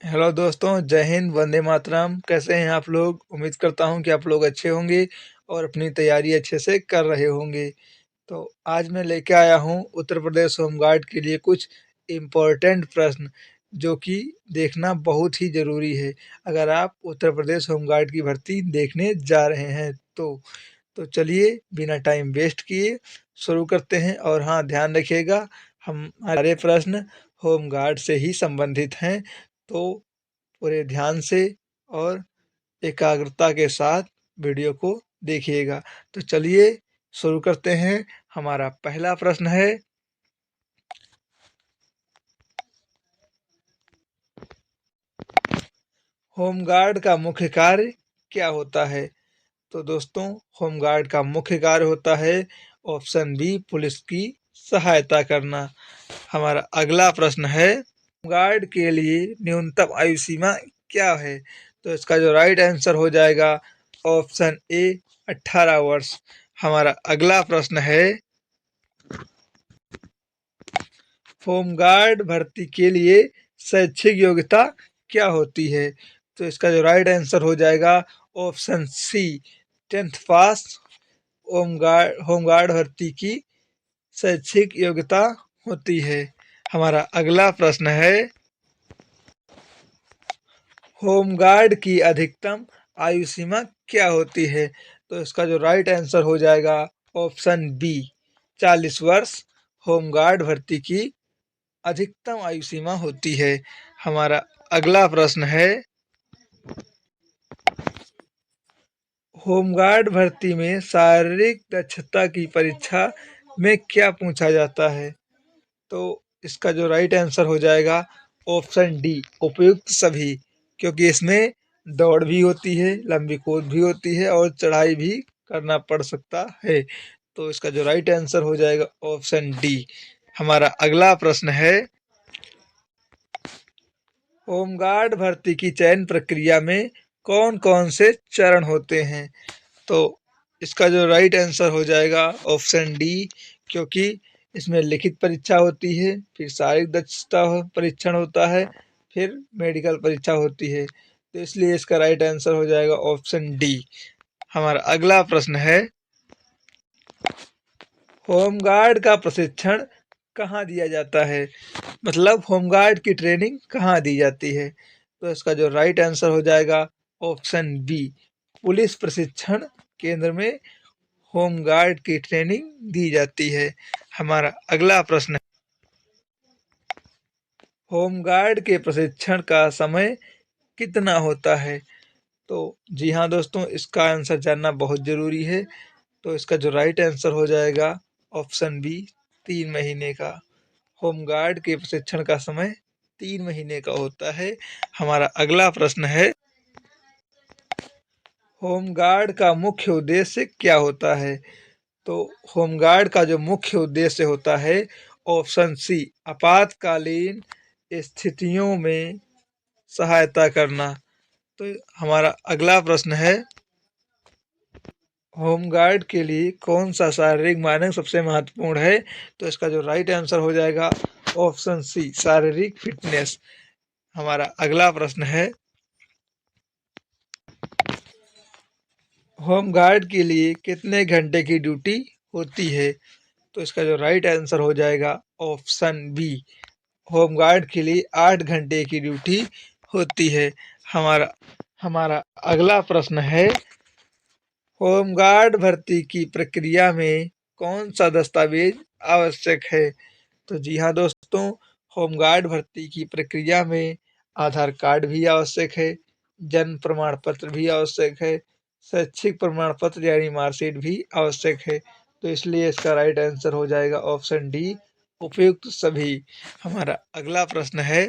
Hello दोस्तों, जय हिंद, वंदे मातरम। कैसे हैं आप लोग? उम्मीद करता हूं कि आप लोग अच्छे होंगे और अपनी तैयारी अच्छे से कर रहे होंगे। तो आज मैं लेके आया हूं उत्तर प्रदेश होमगार्ड के लिए कुछ इम्पोर्टेंट प्रश्न, जो कि देखना बहुत ही ज़रूरी है अगर आप उत्तर प्रदेश होमगार्ड की भर्ती देखने जा रहे हैं तो चलिए बिना टाइम वेस्ट किए शुरू करते हैं। और हाँ, ध्यान रखिएगा, हमारे प्रश्न होमगार्ड से ही संबंधित हैं, तो पूरे ध्यान से और एकाग्रता के साथ वीडियो को देखिएगा। तो चलिए शुरू करते हैं। हमारा पहला प्रश्न है, होमगार्ड का मुख्य कार्य क्या होता है? तो दोस्तों, होमगार्ड का मुख्य कार्य होता है ऑप्शन बी, पुलिस की सहायता करना। हमारा अगला प्रश्न है, होमगार्ड के लिए न्यूनतम आयु सीमा क्या है? तो इसका जो राइट आंसर हो जाएगा ऑप्शन ए, 18 वर्ष। हमारा अगला प्रश्न है, होमगार्ड भर्ती के लिए शैक्षिक योग्यता क्या होती है? तो इसका जो राइट आंसर हो जाएगा ऑप्शन सी, 10th पास। होमगार्ड भर्ती की शैक्षिक योग्यता होती है। हमारा अगला प्रश्न है, होमगार्ड की अधिकतम आयु सीमा क्या होती है? तो इसका जो राइट आंसर हो जाएगा ऑप्शन बी, 40 वर्ष होमगार्ड भर्ती की अधिकतम आयु सीमा होती है। हमारा अगला प्रश्न है, होमगार्ड भर्ती में शारीरिक दक्षता की परीक्षा में क्या पूछा जाता है? तो इसका जो राइट आंसर हो जाएगा ऑप्शन डी, उपयुक्त सभी। क्योंकि इसमें दौड़ भी होती है, लंबी कूद भी होती है और चढ़ाई भी करना पड़ सकता है। तो इसका जो राइट आंसर हो जाएगा ऑप्शन डी। हमारा अगला प्रश्न है, होमगार्ड भर्ती की चयन प्रक्रिया में कौन कौन से चरण होते हैं? तो इसका जो राइट आंसर हो जाएगा ऑप्शन डी। क्योंकि इसमें लिखित परीक्षा होती है, फिर शारीरिक दक्षता परीक्षण होता है, फिर मेडिकल परीक्षा होती है, तो इसलिए इसका राइट आंसर हो जाएगा ऑप्शन डी। हमारा अगला प्रश्न है, होमगार्ड का प्रशिक्षण कहाँ दिया जाता है? मतलब होमगार्ड की ट्रेनिंग कहाँ दी जाती है? तो इसका जो राइट आंसर हो जाएगा ऑप्शन बी, पुलिस प्रशिक्षण केंद्र में होमगार्ड की ट्रेनिंग दी जाती है। हमारा अगला प्रश्न, होमगार्ड के प्रशिक्षण का समय कितना होता है? तो जी हाँ दोस्तों, इसका आंसर जानना बहुत ज़रूरी है। तो इसका जो राइट आंसर हो जाएगा ऑप्शन बी, 3 महीने का। होमगार्ड के प्रशिक्षण का समय 3 महीने का होता है। हमारा अगला प्रश्न है, होमगार्ड का मुख्य उद्देश्य क्या होता है? तो होमगार्ड का जो मुख्य उद्देश्य होता है ऑप्शन सी, आपातकालीन स्थितियों में सहायता करना। तो हमारा अगला प्रश्न है, होमगार्ड के लिए कौन सा शारीरिक मानक सबसे महत्वपूर्ण है? तो इसका जो राइट आंसर हो जाएगा ऑप्शन सी, शारीरिक फिटनेस। हमारा अगला प्रश्न है, होमगार्ड के लिए कितने घंटे की ड्यूटी होती है? तो इसका जो राइट आंसर हो जाएगा ऑप्शन बी, होमगार्ड के लिए 8 घंटे की ड्यूटी होती है। हमारा हमारा अगला प्रश्न है, होमगार्ड भर्ती की प्रक्रिया में कौन सा दस्तावेज आवश्यक है? तो जी हाँ दोस्तों, होमगार्ड भर्ती की प्रक्रिया में आधार कार्ड भी आवश्यक है, जन्म प्रमाण पत्र भी आवश्यक है, शैक्षिक प्रमाण पत्र यानी मार्कशीट भी आवश्यक है। तो इसलिए इसका राइट आंसर हो जाएगा ऑप्शन डी, उपयुक्त सभी। हमारा अगला प्रश्न है,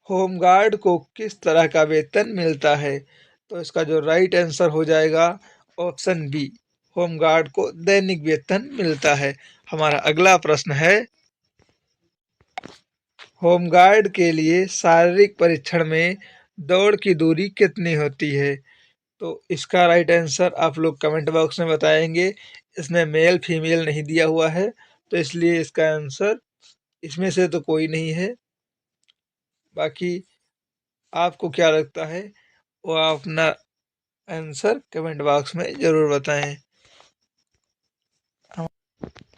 होमगार्ड को किस तरह का वेतन मिलता है? तो इसका जो राइट आंसर हो जाएगा ऑप्शन बी, होमगार्ड को दैनिक वेतन मिलता है। हमारा अगला प्रश्न है, होमगार्ड के लिए शारीरिक परीक्षण में दौड़ की दूरी कितनी होती है? तो इसका राइट आंसर आप लोग कमेंट बॉक्स में बताएंगे। इसमें मेल फीमेल नहीं दिया हुआ है, तो इसलिए इसका आंसर इसमें से तो कोई नहीं है। बाकी आपको क्या लगता है वो आप अपना आंसर कमेंट बॉक्स में ज़रूर बताएं।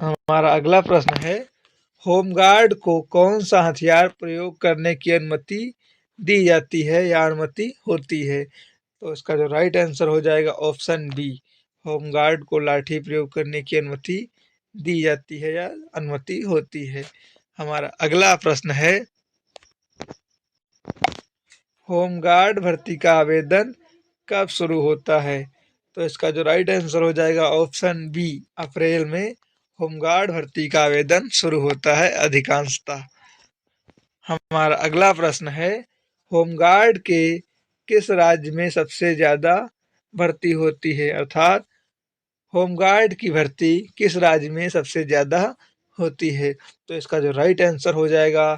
हमारा अगला प्रश्न है, होमगार्ड को कौन सा हथियार प्रयोग करने की अनुमति दी जाती है या अनुमति होती है? तो इसका जो राइट आंसर हो जाएगा ऑप्शन बी, होमगार्ड को लाठी प्रयोग करने की अनुमति दी जाती है या अनुमति होती है। हमारा अगला प्रश्न है, होमगार्ड भर्ती का आवेदन कब शुरू होता है? तो इसका जो राइट आंसर हो जाएगा ऑप्शन बी, अप्रैल में होमगार्ड भर्ती का आवेदन शुरू होता है अधिकांशतः। हमारा अगला प्रश्न है, होमगार्ड के किस राज्य में सबसे ज्यादा भर्ती होती है? अर्थात होमगार्ड की भर्ती किस राज्य में सबसे ज्यादा होती है? तो इसका जो राइट आंसर हो जाएगा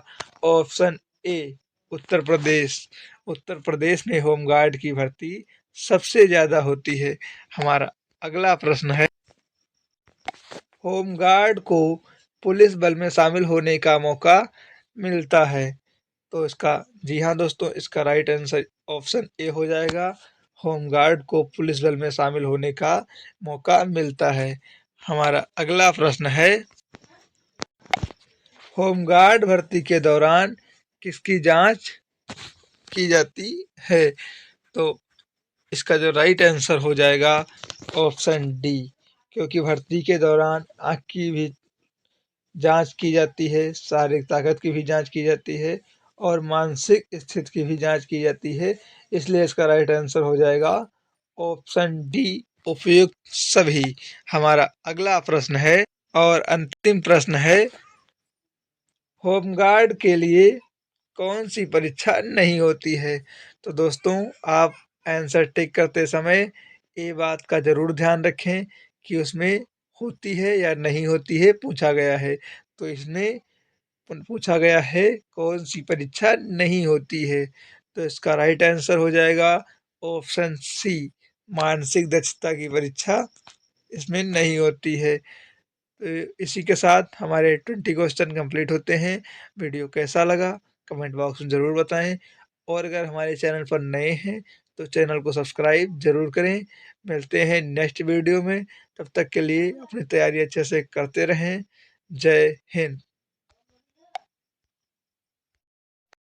ऑप्शन ए, उत्तर प्रदेश। उत्तर प्रदेश में होमगार्ड की भर्ती सबसे ज्यादा होती है। हमारा अगला प्रश्न है, होमगार्ड को पुलिस बल में शामिल होने का मौका मिलता है? तो इसका जी हाँ दोस्तों, इसका राइट आंसर ऑप्शन ए हो जाएगा, होमगार्ड को पुलिस बल में शामिल होने का मौका मिलता है। हमारा अगला प्रश्न है, होमगार्ड भर्ती के दौरान किसकी जांच की जाती है? तो इसका जो राइट आंसर हो जाएगा ऑप्शन डी, क्योंकि भर्ती के दौरान आँख की भी जांच की जाती है, शारीरिक ताकत की भी जांच की जाती है और मानसिक स्थिति की भी जांच की जाती है, इसलिए इसका राइट आंसर हो जाएगा ऑप्शन डी, उपयुक्त सभी। हमारा अगला प्रश्न है और अंतिम प्रश्न है, होमगार्ड के लिए कौन सी परीक्षा नहीं होती है? तो दोस्तों, आप आंसर टिक करते समय ये बात का जरूर ध्यान रखें कि उसमें होती है या नहीं होती है, पूछा गया है। तो इसमें पूछा गया है कौन सी परीक्षा नहीं होती है, तो इसका राइट आंसर हो जाएगा ऑप्शन सी, मानसिक दक्षता की परीक्षा इसमें नहीं होती है। तो इसी के साथ हमारे 20 क्वेश्चन कंप्लीट होते हैं। वीडियो कैसा लगा कमेंट बॉक्स में ज़रूर बताएं और अगर हमारे चैनल पर नए हैं तो चैनल को सब्सक्राइब ज़रूर करें। मिलते हैं नेक्स्ट वीडियो में, तब तक के लिए अपनी तैयारी अच्छे से करते रहें। जय हिंद।